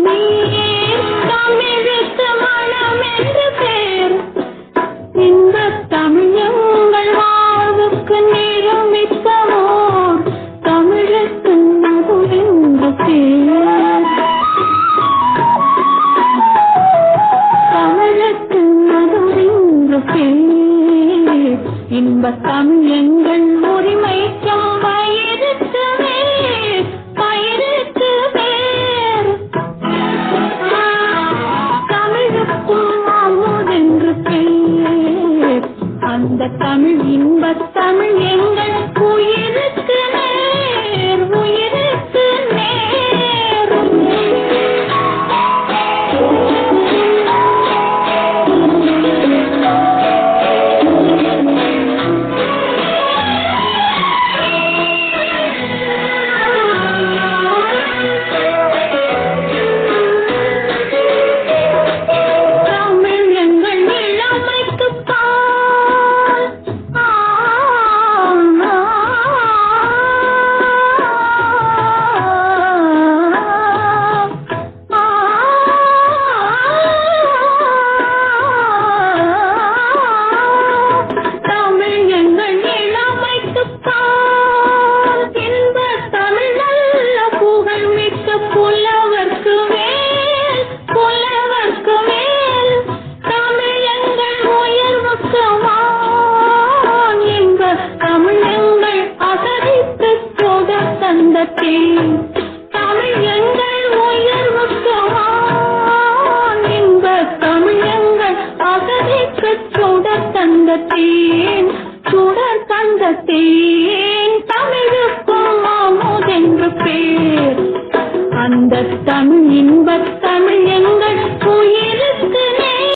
நீர் தமிழுக்கு மனம் என்று பேர் இன்பத் தமிழ் எங்கள் வாழ்வுக்கு நிரூபித்தவோர் தமிழுக்கு மது என்று பேர் தமிழுக்கு மது என்று பேர் இன்பத் தமிழ் எங்கள் உரிமைக்கும் வயிறுக்கு வேர் பயிருக்கு வேர் தமிழுக்கும் அமுதென்று பேர் அந்த தமிழ் இன்பத் தமிழ் எங்கள் உயிருக்கு நேர் உயிருக்கு நேர் தமிழ் எங்கள் இளமைக்குப் பால் தமிழ் எங்கள் இளமைக்குப் பால் இன்பத் தமிழ் நல்ல புகழ் மிக்க புலவர்க்கு மேல் புலவர்க்கு மேல் தமிழ் எங்கள் உயர்வுக்கு வான் இன்பத் தமிழ் எங்கள் அகதித்துச் சுடர் தந்த தேன் தமிழ் எங்கள் உயர்வுக்கு வான் இன்பத் தமிழ் எங்கள் அகதித்துச் சுடர் தந்த தேன் சுடர் தந்த தேன்